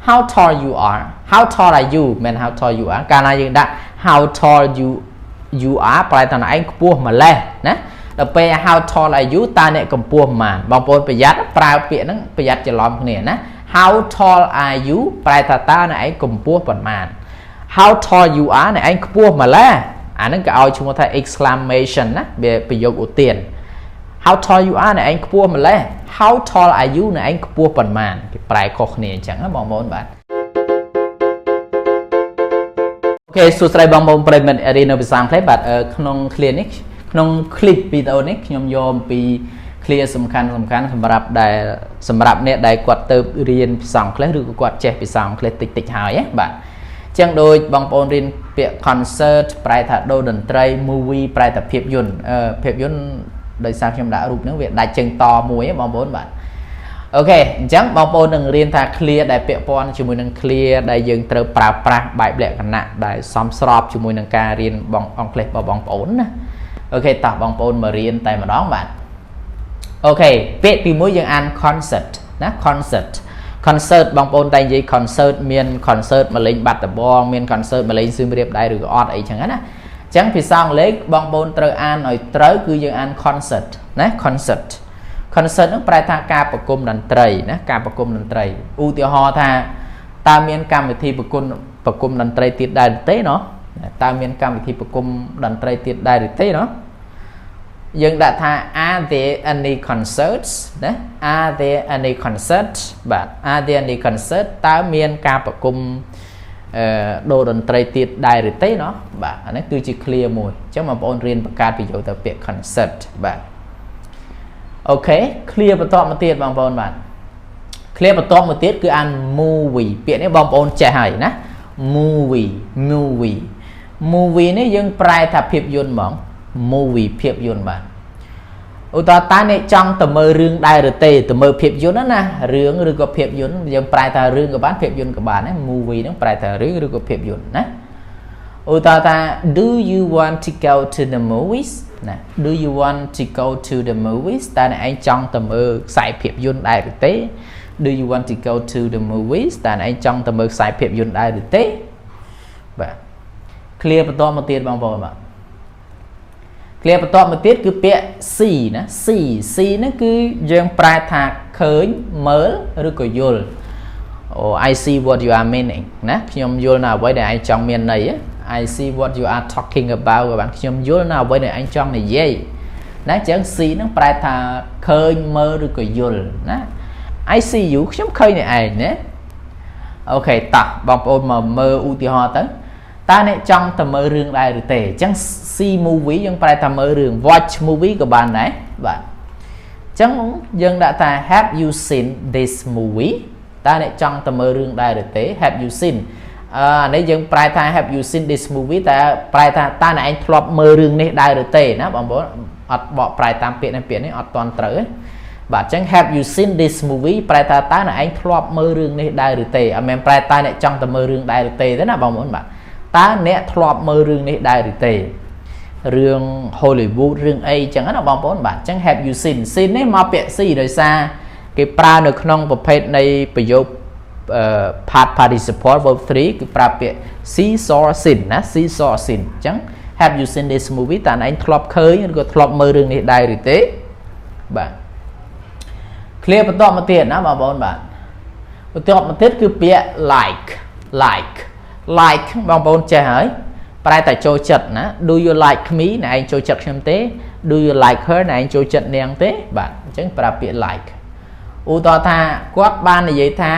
how tall you are how tall are you men how tall you are កាលណាយើងដាក់ how tall you are ប្រែថាឯងខ្ពស់ម្លេះណាដល់ពេល how tall are you តើអ្នកកម្ពស់ប៉ុន្មានបងប្អូនប្រយ័ត្នប្រើពាក្យហ្នឹងប្រយ័ត្នច្រឡំគ្នាណា how tall are you ប្រែថាតើអ្នកឯងកម្ពស់ប៉ុន្មាន how tall you are អ្នកឯងខ្ពស់ម្លេះអាហ្នឹងគេឲ្យឈ្មោះថា exclamation ណាវាប្រយោគឧទាន how tall you are អ្នកឯងខ្ពស់ម្លេះ how tall are you អ្នកឯងខ្ពស់ប៉ុន្មានគេប្រែខុសគ្នាអញ្ចឹងណាបងប្អូនបាទអូខេសួស្តីបងប្អូនប្រិយមិត្តរៀននៅភាសាអង់គ្លេសបាទក្នុង clear នេះក្នុង clip វីដេអូនេះខ្ញុំយកអំពី clear សំខាន់សម្រាប់អ្នកដែលគាត់ទៅរៀនភាសាអង់គ្លេសឬក៏គាត់ចេះភាសាអង់គ្លេសតិចហើយណាបាទអញ្ចឹងដូចបងប្អូនរៀនពាក្យ concert ប្រែថាដូរតន្ត្រី movie ប្រែថាភាពយន្តដោយសារខ្ញុំដាក់រូបហ្នឹងវាដាច់ជើងតមួយបងប្អូនបាទអូខេអញ្ចឹងបងប្អូននឹងរៀនថា clear ដែលពាក់ព័ន្ធជាមួយនឹង clear ដែលយើងត្រូវប្រើប្រាស់បែបលក្ខណៈដែលសមស្របជាមួយនឹងការរៀនអង់គ្លេសរបស់បងប្អូនណាអូខេតោះបងប្អូនមករៀនតែម្ដងបាទអូខេពាក្យទី1យើងអាន concert ណា concert បងប្អូនតែនិយាយ concert មាន concert មកលេងបាត់ដំបងមាន concert មកលេងសៀមរាបដែរឬក៏អត់អីចឹងណាអញ្ចឹងភាសាអង់គ្លេសបងប្អូនត្រូវអានឲ្យត្រូវគឺយើងអាន concert ណា concert ហ្នឹងប្រែថាការប្រគំតន្ត្រីណាការប្រគំតន្ត្រីឧទាហរណ៍ថាតើមានកម្មវិធីប្រគំតន្ត្រីទៀតដែរទេណោះតើមានកម្មវិធីប្រគំតន្ត្រីទៀតដែរទេណោះយើងដាក់ថា are there any concerts ណា are there any concerts បាទ are there any concert តើមានការប្រគំដូរតន្ត្រីទៀតដែរឬទេណោះបាទអានេះគឺជា clear មួយអញ្ចឹងបងប្អូនរៀនបង្កើតប្រយោគទៅពាក្យ concert បាទអូខេ clear បន្តមកទៀតបងប្អូនបាទ clear បន្តមកទៀតគឺអាន movie ពាក្យនេះបងប្អូនចេះហើយណា movie នេះយើងប្រែថាភាពយន្តហ្មង movie ភាពយន្តបាទឧទាហរណ៍តើអ្នកចង់ទៅមើលរឿងដែរឬទេទៅមើលភាពយន្តណារឿងឬក៏ភាពយន្តយើងប្រែថារឿងក៏បានភាពយន្តក៏បានណា movie ហ្នឹងប្រែថារឿងឬក៏ភាពយន្តណាឧទាហរណ៍ថា do you want to go to the movies ណា do you want to go to the movies តើអ្នកឯងចង់ទៅមើលខ្សែភាពយន្តដែរឬទេ do you want to go to the movies តើអ្នកឯងចង់ទៅមើលខ្សែភាពយន្តដែរឬទេបាទ clear បន្តមកទៀតបងប្អូនបាទ clear បន្តមកទៀតគឺពាក្យ see ណា see ហ្នឹងគឺយើងប្រែថាឃើញមើលឬក៏យល់ I see what you are meaning ណាខ្ញុំយល់នៅអ្វីដែលឯងចង់មានន័យ I see what you are talking about បាទខ្ញុំយល់នៅអ្វីដែលឯងចង់និយាយណាអញ្ចឹង see ហ្នឹងប្រែថាឃើញមើលឬក៏យល់ណា I see you ខ្ញុំឃើញអ្នកឯងណាអូខេតោះបងប្អូនមកមើលឧទាហរណ៍ទៅតើអ្នកចង់ទៅមើលរឿងដែរឬទេអញ្ចឹង see movie យើងប្រែថាមើលរឿង watch movie ក៏បានដែរបាទអញ្ចឹងយើងដាក់ថា have you seen this movie តើអ្នកចង់ទៅមើលរឿងដែរឬទេ have you seen អានេះយើងប្រែថា have you seen this movie តែប្រែថាតើអ្នកឯងធ្លាប់មើលរឿងនេះដែរឬទេណាបងប្អូនអត់បកប្រែតាមពាក្យនេះអត់ទាន់ត្រូវទេបាទអញ្ចឹង have you seen this movie ប្រែថាតើអ្នកឯងធ្លាប់មើលរឿងនេះដែរឬទេអត់មែនប្រែតើអ្នកចង់ទៅមើលរឿងដែរឬទេទេណាបងប្អូនបាទតើអ្នកធ្លាប់មើលរឿងនេះដែរឬទេរឿង Hollywood រឿងអីអញ្ចឹងណាបងប្អូនបាទអញ្ចឹង have you seen នេះមកពាក្យ see ដោយសារគេប្រើនៅក្នុងប្រភេទនៃប្រយោគpast participle verb 3គឺប្រើពាក្យ see saw seen ណា see saw seen អញ្ចឹង have you seen this movie តើអ្នកធ្លាប់ឃើញឬក៏ធ្លាប់មើលរឿងនេះដែរឬទេបាទ clear បន្តមកទៀតណាបងប្អូនបាទបន្តមកទៀតគឺពាក្យ like បងប្អូនចេះហើយប្រែតែចូលចិត្តណា do you like me អ្នកឯងចូលចិត្តខ្ញុំទេ do you like her អ្នកឯងចូលចិត្តនាងទេបាទអញ្ចឹងប្រើពាក្យ like ឧទាហរណ៍ថាគាត់បាននិយាយថា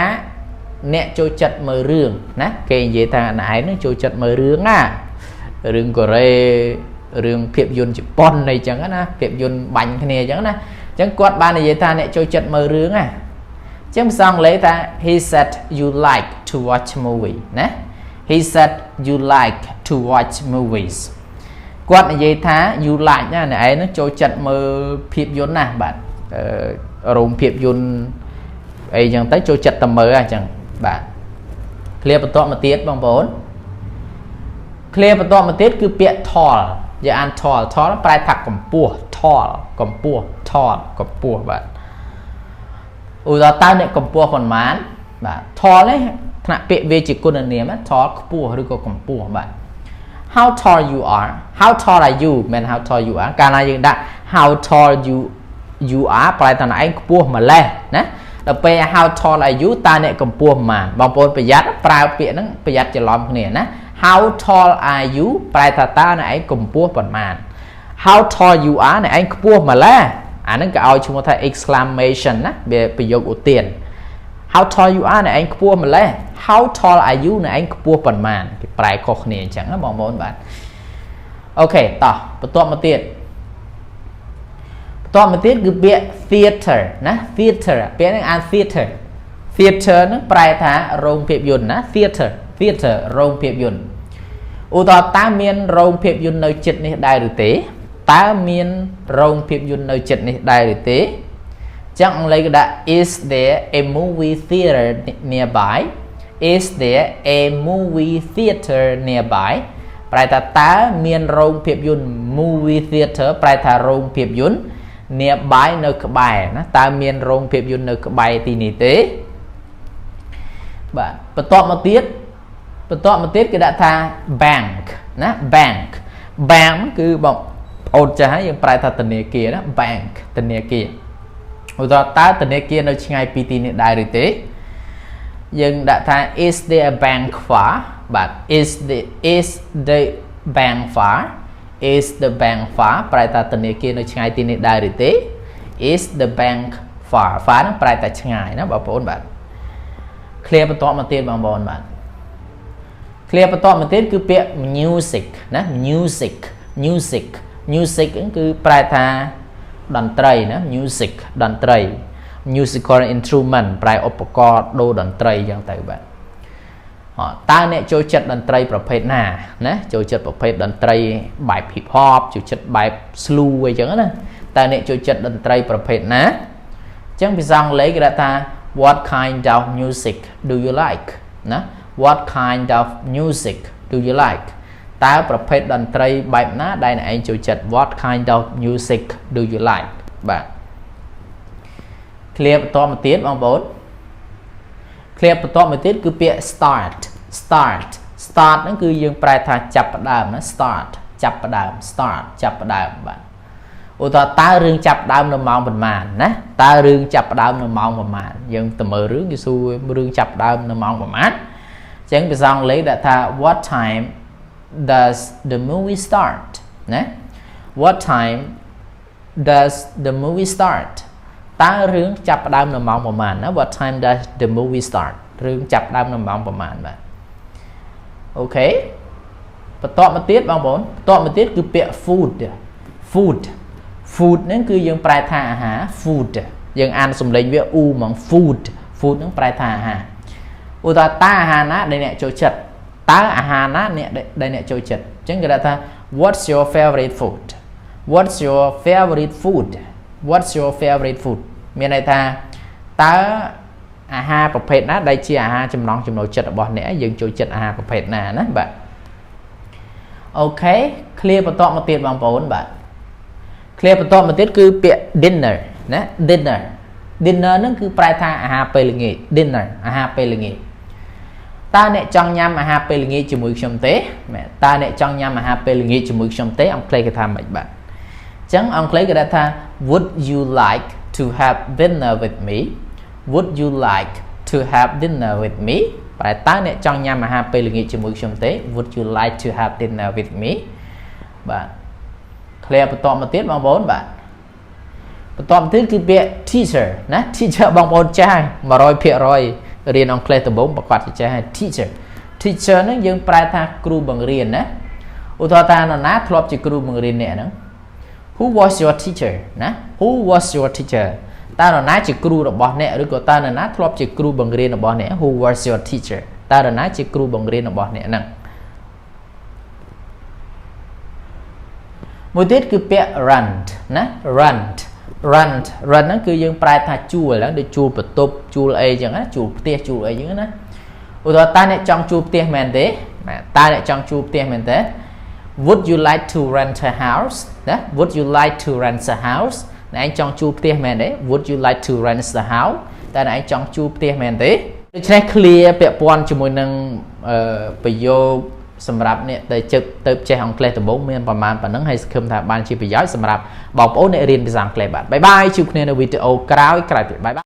អ្នកចូលចិត្តមើលរឿងណាគេនិយាយថាអ្នកឯងនឹងចូលចិត្តមើលរឿងណារឿងកូរ៉េរឿងភាពយន្តជប៉ុនអីចឹងណាភាពយន្តបាញ់គ្នាអញ្ចឹងណាអញ្ចឹងគាត់បាននិយាយថាអ្នកចូលចិត្តមើលរឿងណាអញ្ចឹងភាសាអង់គ្លេសថា he said you like to watch movie ណា he said you like to watch movies គាត់និយាយថា you like ណាអ្នកឯងនឹងចូលចិត្តមើលភាពយន្តណាបាទរោងភាពយន្តអីចឹងទៅចូលចិត្តតែមើលអញ្ចឹងបាទ clear បន្តមកទៀតបងប្អូន clear បន្តមកទៀតគឺពាក្យ tall យើងអាន tall ប្រែថាកម្ពស់ tall កម្ពស់បាទឧទាហរណ៍តើអ្នកកម្ពស់ប៉ុន្មានបាទ tall នេះ ថ្នាក់ពាក្យវាជាគុណនាម tall ខ្ពស់ឬក៏កម្ពស់បាទ how tall you are you មិន how tall you are កាលណាយើងដាក់ how tall you are ប្រែថាឯងខ្ពស់ម្លេះណាដល់ពេល how tall are you តើអ្នកកម្ពស់ប៉ុន្មានបងប្អូនប្រយ័ត្នប្រើពាក្យហ្នឹងប្រយ័ត្នច្រឡំគ្នាណា how tall are you ប្រែថាតើអ្នកឯងកម្ពស់ប៉ុន្មាន how tall you are អ្នកឯងខ្ពស់ម្លេះអាហ្នឹងគេឲ្យឈ្មោះថា exclamation ណាវាប្រយោគឧទាន how tall you are អ្នកឯងខ្ពស់ម្លេះ how tall are you អ្នកឯងខ្ពស់ប៉ុន្មានគេប្រែខុសគ្នាអញ្ចឹងណាបងប្អូនបាទអូខេតោះបន្ទាប់មកទៀតគឺពាក្យ theater ណា theater ពាក្យហ្នឹងអាន theater ហ្នឹងប្រែថារោងភាពយន្តណា theater រោងភាពយន្តឧទាហរណ៍តើមានរោងភាពយន្តនៅជិតនេះដែរឬទេតើមានរោងភាពយន្តនៅជិតនេះដែរឬទេចឹងអង់គ្លេសគេដាក់ is there a movie theater nearby is there a movie theater nearby ប្រែថាតើមានរោងភាពយន្ត movie theater ប្រែថារោងភាពយន្ត nearby នៅក្បែរណាតើមានរោងភាពយន្តនៅក្បែរទីនេះទេបាទបន្ទាប់មកទៀតគេដាក់ថា bank ណា bank គឺបងប្អូនចាស់ហើយយើងប្រែថាធនាគារណា bank ធនាគារឧទាហរណ៍តើធនាគារនៅឆ្ងាយពីទីនេះដែរឬទេយើងដាក់ថា is there a bank far បាទ is the bank far is the bank far ប្រែថាធនាគារនៅឆ្ងាយទីនេះដែរឬទេ is the bank far ហ្នឹងប្រែថាឆ្ងាយណាបងប្អូនបាទ clear បន្តមកទៀតបងប្អូនបាទ clear បន្តមកទៀតគឺពាក្យ music ណា music គឺប្រែថាតន្ត្រីណា music តន្ត្រី musical instrument ប្រែឧបករណ៍ដូរតន្ត្រីអញ្ចឹងទៅបាទតើអ្នកចូលចិត្តតន្ត្រីប្រភេទណាណាចូលចិត្តប្រភេទតន្ត្រីបែប hip hop ចូលចិត្តបែប slow អីចឹងណាតើអ្នកចូលចិត្តតន្ត្រីប្រភេទណាអញ្ចឹងភាសាអង់គ្លេសគេដាក់ថា what kind of music do you like ណា what kind of music do you like តើប្រភេទតន្ត្រីបែបណាដែលអ្នកឯងចូលចិត្ត what kind of music do you like បាទ clear បន្តមកទៀតបងប្អូន clear បន្តមកទៀតគឺពាក្យ start ហ្នឹងគឺយើងប្រែថាចាប់ផ្ដើមណា start ចាប់ផ្ដើមបាទឧទាហរណ៍តើរឿងចាប់ផ្ដើមនៅម៉ោងប៉ុន្មានណាតើរឿងចាប់ផ្ដើមនៅម៉ោងប៉ុន្មានយើងទៅមើលរឿងគេសួររឿងចាប់ផ្ដើមនៅម៉ោងប៉ុន្មានអញ្ចឹងភាសាអង់គ្លេសដាក់ថា what time does the movie start ណា what time does the movie start តើរឿងចាប់ផ្ដើមនៅម៉ោងប៉ុន្មានណា what time does the movie start រឿងចាប់ផ្ដើមនៅម៉ោងប៉ុន្មានបាទអូខេបន្តមកទៀតបងប្អូនបន្តមកទៀតគឺពាក្យ food ហ្នឹងគឺយើងប្រែថាអាហារ food យើងអានសំឡេងវាអ៊ូហ្មង food ហ្នឹងប្រែថាអាហារឧទាហរណ៍តើអាហារណាដែលអ្នកចូលចិត្តតើអាហារណាដែលអ្នកចូលចិត្តអញ្ចឹងគេថា what's your favorite food មានន័យថាតើអាហារប្រភេទណាដែលជាអាហារចំណង់ចំណូលចិត្តរបស់អ្នកយើងចូលចិត្តអាហារប្រភេទណាណាបាទអូខេ clear បន្តមកទៀតបងប្អូនបាទ clear បន្តមកទៀតគឺពាក្យ dinner ណា dinner ហ្នឹងគឺប្រែថាអាហារពេលល្ងាច dinner អាហារពេលល្ងាចតើអ្នកចង់ញ៉ាំអាហារពេលល្ងាចជាមួយខ្ញុំទេតើអ្នកចង់ញ៉ាំអាហារពេលល្ងាចជាមួយខ្ញុំទេអង់គ្លេសគេថាម៉េចបាទអញ្ចឹងអង់គ្លេសគេថា would you like to have dinner with me ប្រែតើអ្នកចង់ញ៉ាំអាហារពេលល្ងាចជាមួយខ្ញុំទេ would you like to have dinner with me បាទ clear បន្តមកទៀតបងប្អូនបាទបន្តមកទៀតគឺពាក្យ teacher ណា teacher បងប្អូនចាស់ 100% រៀនអង់គ្លេសដំបូងប្រកាសជាចេះ teacher ហ្នឹងយើងប្រែថាគ្រូបង្រៀនណាឧទាហរណ៍ថានរណាធ្លាប់ជាគ្រូបង្រៀនអ្នកហ្នឹង who was your teacher ណា តើនរណាជាគ្រូរបស់អ្នកឬក៏តើនរណាធ្លាប់ជាគ្រូបង្រៀនរបស់អ្នក who was your teacher តើនរណាជាគ្រូបង្រៀនរបស់អ្នកហ្នឹងមួយទៀតគឺពាក្យ rent ណា rent ហ្នឹងគឺយើងប្រែថាជួលដូចជួលបន្ទប់ជួលអីចឹងណាជួលផ្ទះជួលអីចឹងណាឧទាហរណ៍តើអ្នកចង់ជួលផ្ទះមែនទេតើអ្នកចង់ជួលផ្ទះមែនទេ would you like to rent a house ណា would you like to rent a house អ្នកឯងចង់ជួលផ្ទះមែនទេ would you like to rent the house តើអ្នកឯងចង់ជួលផ្ទះមែនទេ ដូច្នេះ clear ពាក់ព័ន្ធជាមួយនឹងប្រយោគសម្រាប់អ្នកដែលទៅចេះអង់គ្លេសដំបូងមានប្រមាណប៉ុណ្ណឹងហើយសង្ឃឹមថាបានជាប្រយោជន៍សម្រាប់បងប្អូនអ្នករៀនភាសាអង់គ្លេសបាទបាយបាយជួបគ្នានៅវីដេអូក្រោយទៀតបាយបាយ